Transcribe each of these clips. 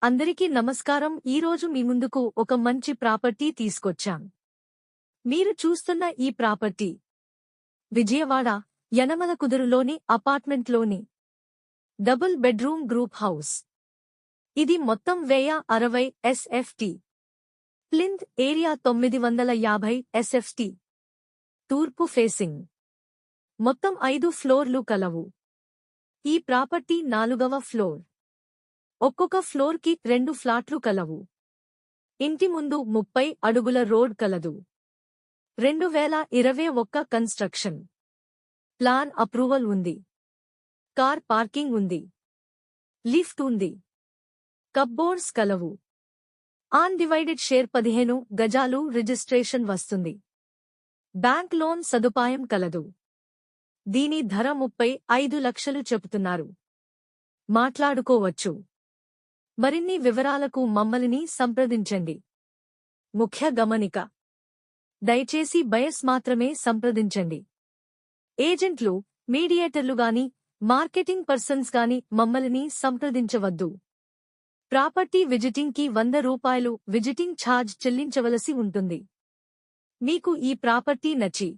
అందరికీ నమస్కారం. ఈరోజు మీ ముందుకు ఒక మంచి ప్రాపర్టీ తీసుకొచ్చాం. మీరు చూస్తున్న ఈ ప్రాపర్టీ విజయవాడ యనమలకుదురులోని అపార్ట్మెంట్లోని డబుల్ బెడ్రూమ్ గ్రూప్ హౌస్. ఇది మొత్తం 1060 SFT. Plinth area 950 SFT. తూర్పు ఫేసింగ్. మొత్తం 5 ఫ్లోర్లు కలవు. ఈ ప్రాపర్టీ 4వ ఫ్లోర్. ఒక్కొక్క ఫ్లోర్కి 2 ఫ్లాట్లు కలవు. ఇంటి ముందు 30 అడుగుల రోడ్ కలదు. 2021 కన్స్ట్రక్షన్. ప్లాన్ అప్రూవల్ ఉంది. కార్ పార్కింగ్ ఉంది. లిఫ్ట్ ఉంది. కప్బోర్డ్స్ కలవు. ఆన్ డివైడెడ్ షేర్ 15 గజాలు రిజిస్ట్రేషన్ వస్తుంది. బ్యాంక్ లోన్ సదుపాయం కలదు. దీని ధర 35 లక్షలు చెబుతున్నారు. మాట్లాడుకోవచ్చు. మరిన్ని వివరాలకు మమ్మల్ని సంప్రదించండి. ముఖ్య గమనిక: దయచేసి బయర్స్ మాత్రమే సంప్రదించండి. ఏజెంట్లు, మీడియేటర్లు గాని, మార్కెటింగ్ పర్సన్స్ గాని మమ్మల్ని సంప్రదించవద్దు. ప్రాపర్టీ విజిటింగ్ కి ₹100 విజిటింగ్ ఛార్జ్ చెల్లించవలసి ఉంటుంది. మీకు ఈ ప్రాపర్టీ నచ్చి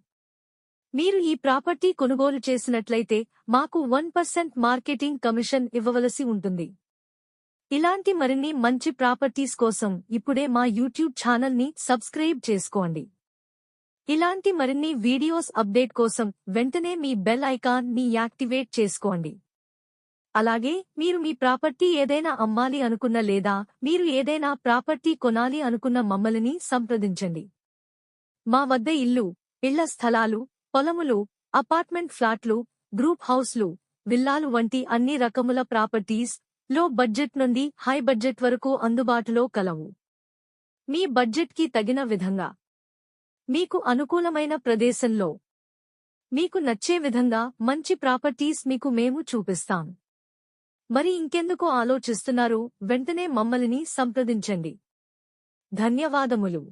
మీరు ఈ ప్రాపర్టీ కొనుగోలు చేసినట్లయితే మాకు 1% మార్కెటింగ్ కమిషన్ ఇవ్వవలసి ఉంటుంది. ఇలాంటి మరిన్ని మంచి ప్రాపర్టీస్ కోసం ఇప్పుడే మా యూట్యూబ్ ఛానల్ని సబ్స్క్రైబ్ చేసుకోండి. ఇలాంటి మరిన్ని వీడియోస్ అప్డేట్ కోసం వెంటనే మీ బెల్ ఐకాన్ ని యాక్టివేట్ చేసుకోండి. అలాగే మీరు మీ ప్రాపర్టీ ఏదైనా అమ్మాలి అనుకున్న లేదా మీరు ఏదైనా ప్రాపర్టీ కొనాలి అనుకున్న మమ్మల్ని సంప్రదించండి. మా వద్ద ఇల్లు, ఇళ్ల స్థలాలు, పొలములు, అపార్ట్మెంట్ ఫ్లాట్లు, గ్రూప్ హౌస్లు, విల్లాలు వంటి అన్ని రకముల ప్రాపర్టీస్ లో బడ్జెట్ నుండి హై బడ్జెట్ వరకు అందుబాటులో కలవు. మీ బడ్జెట్కి తగిన విధంగా మీకు అనుకూలమైన ప్రదేశంలో మీకు నచ్చే విధంగా మంచి ప్రాపర్టీస్ మీకు మేము చూపిస్తాం. మరి ఇంకెందుకు ఆలోచిస్తున్నారు? వెంటనే మమ్మల్ని సంప్రదించండి. ధన్యవాదములు.